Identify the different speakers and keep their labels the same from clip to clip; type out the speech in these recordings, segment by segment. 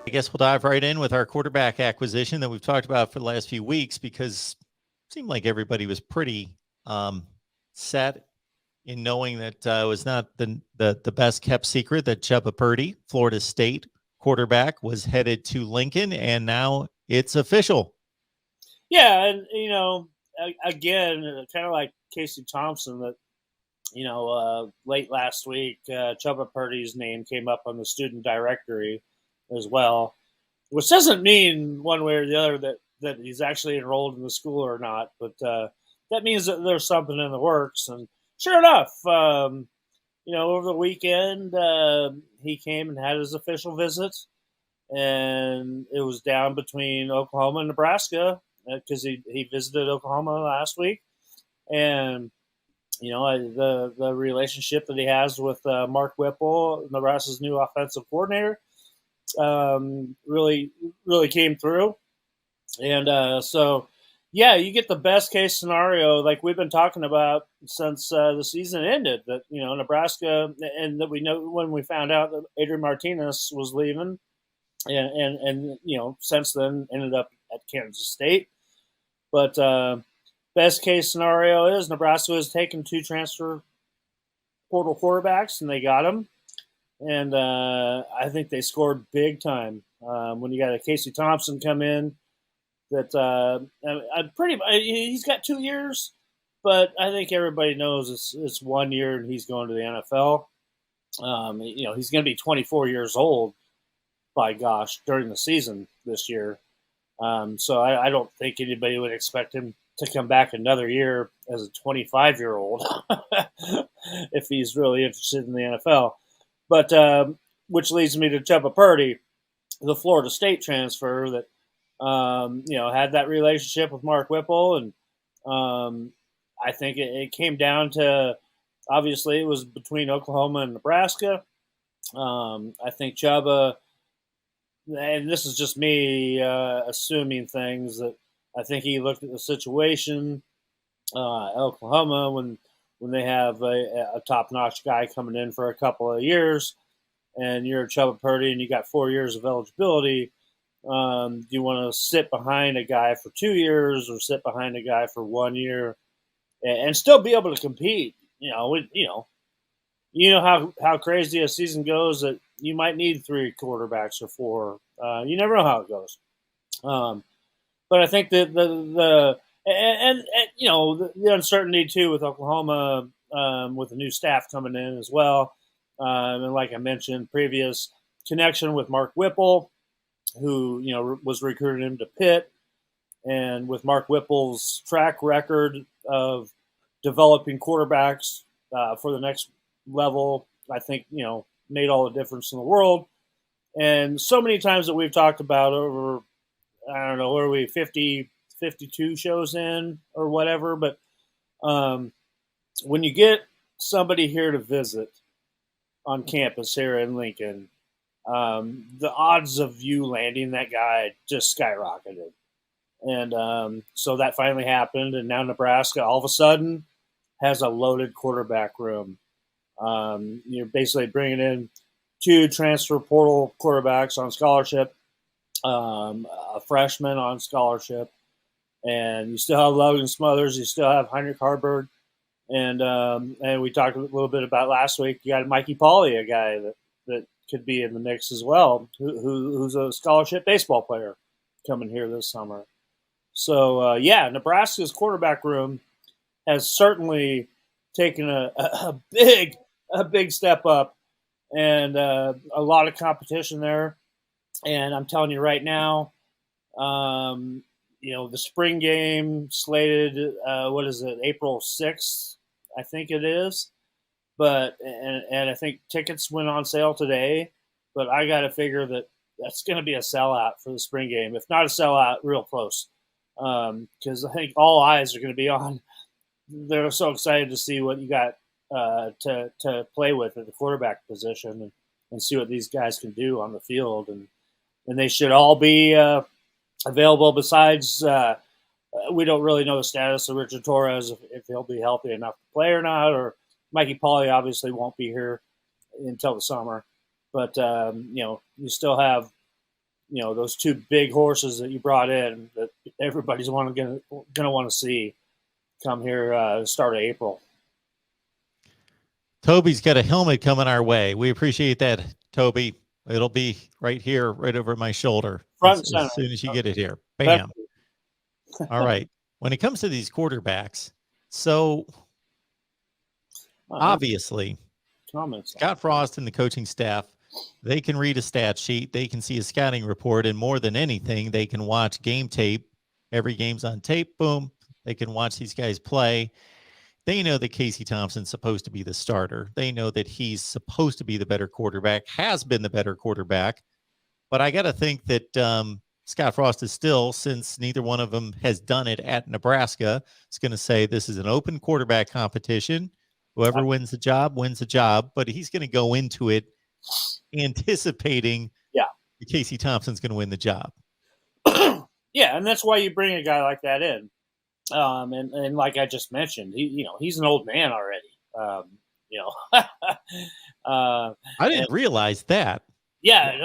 Speaker 1: I guess we'll dive right in with our quarterback acquisition that we've talked about for the last few weeks because it seemed like everybody was pretty set in knowing that it was not the best kept secret that Chubba Purdy, Florida State quarterback, was headed to Lincoln, and now it's official.
Speaker 2: Yeah, and again, kind of like Casey Thompson, that late last week, Chubba Purdy's name came up on the student directory as well, which doesn't mean one way or the other that he's actually enrolled in the school or not, but that means that there's something in the works. And sure enough, over the weekend, he came and had his official visit, and it was down between Oklahoma and Nebraska because he visited Oklahoma last week, and the relationship that he has with Mark Whipple, Nebraska's new offensive coordinator, really came through. And so, yeah, you get the best case scenario, like we've been talking about since the season ended, that, Nebraska, and that we know when we found out that Adrian Martinez was leaving, and since then ended up at Kansas State. But best case scenario is Nebraska has taken 2 transfer portal quarterbacks, and they got them. And I think they scored big time when you got a Casey Thompson come in. That he's got 2 years, but I think everybody knows it's 1 year, and he's going to the NFL. He's going to be 24 years old, by gosh, during the season this year. So I don't think anybody would expect him to come back another year as a 25-year-old if he's really interested in the NFL. But which leads me to Chubba Purdy, the Florida State transfer that had that relationship with Mark Whipple, and I think it came down to, obviously it was between Oklahoma and Nebraska. I think Chubba, and this is just me assuming things, that I think he looked at the situation at Oklahoma when they have a top-notch guy coming in for a couple of years, and you're Chubba Purdy and you got 4 years of eligibility. Do you want to sit behind a guy for 2 years or sit behind a guy for 1 year and still be able to compete? How crazy a season goes, that you might need 3 quarterbacks or 4. You never know how it goes. But I think that the uncertainty too with Oklahoma, with the new staff coming in as well, and like I mentioned, previous connection with Mark Whipple, who was recruiting him to Pitt, and with Mark Whipple's track record of developing quarterbacks for the next level, I think made all the difference in the world. And so many times that we've talked about over, I don't know, where are we, 50, 52 shows in or whatever, but when you get somebody here to visit on campus here in Lincoln, the odds of you landing that guy just skyrocketed. And so that finally happened, and now Nebraska all of a sudden has a loaded quarterback room. You're basically bringing in 2 transfer portal quarterbacks on scholarship, a freshman on scholarship, and you still have Logan Smothers, you still have Heinrich Harburg, and we talked a little bit about last week. You got Mikey Pauley, a guy that could be in the mix as well, who's a scholarship baseball player coming here this summer. So Nebraska's quarterback room has certainly taken a big step up, and a lot of competition there. And I'm telling you right now, the spring game slated, April 6th, I think it is. But and I think tickets went on sale today. But I got to figure that's going to be a sellout for the spring game, if not a sellout, real close. Because I think all eyes are going to be on. They're so excited to see what you got to play with at the quarterback position, and see what these guys can do on the field. And they should all be available. Besides, we don't really know the status of Richard Torres, if he'll be healthy enough to play or not, or Mikey Pauley obviously won't be here until the summer. But, you still have those two big horses that you brought in that everybody's gonna want to see come here start of April.
Speaker 1: Toby's got a helmet coming our way. We appreciate that, Toby. It'll be right here, right over my shoulder,
Speaker 2: Front and
Speaker 1: as
Speaker 2: center.
Speaker 1: soon as you get it here. Bam. All right. When it comes to these quarterbacks, so obviously,
Speaker 2: comments.
Speaker 1: Scott Frost and the coaching staff, they can read a stat sheet, they can see a scouting report, and more than anything, they can watch game tape. Every game's on tape. Boom. They can watch these guys play. They know that Casey Thompson's supposed to be the starter. They know that he's supposed to be the better quarterback, has been the better quarterback. But I got to think that Scott Frost is still, since neither one of them has done it at Nebraska, is going to say this is an open quarterback competition. Whoever wins the job wins the job. But he's going to go into it anticipating that Casey Thompson's going to win the job.
Speaker 2: Yeah, and that's why you bring a guy like that in. And like I just mentioned, he's an old man already.
Speaker 1: I didn't realize that.
Speaker 2: Yeah,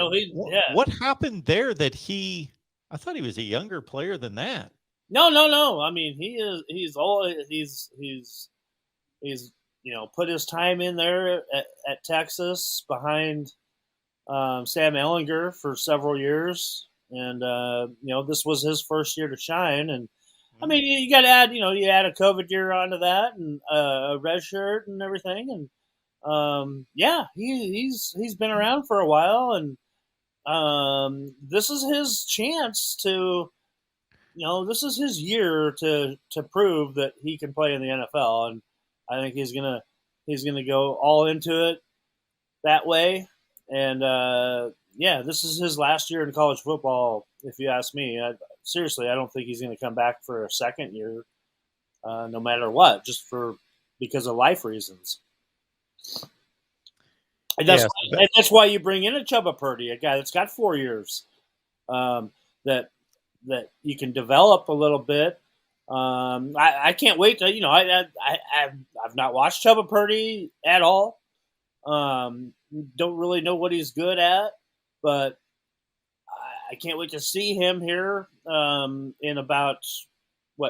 Speaker 1: What happened there that I thought he was a younger player than that.
Speaker 2: No. I mean, he's put his time in there at Texas behind Sam Ehlinger for several years. And, this was his first year to shine. And, I mean, you got to add, you add a COVID year onto that and a red shirt and everything. And, he's been around for a while. And this is his chance to, this is his year to prove that he can play in the NFL. And I think he's going to go all into it that way. And, this is his last year in college football, if you ask me. Seriously, I don't think he's going to come back for a second year, no matter what, because of life reasons. And that's why you bring in a Chubba Purdy, a guy that's got 4 years, that you can develop a little bit. I can't wait to, I've not watched Chubba Purdy at all. Don't really know what he's good at, but I can't wait to see him here in about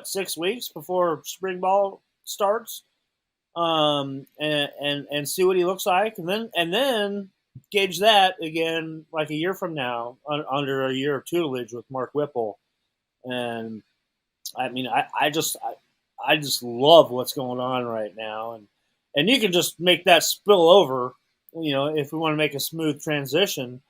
Speaker 2: 6 weeks before spring ball starts, and see what he looks like, and then gauge that again like a year from now under a year of tutelage with Mark Whipple. And I mean, I just love what's going on right now, and you can just make that spill over, if we want to make a smooth transition.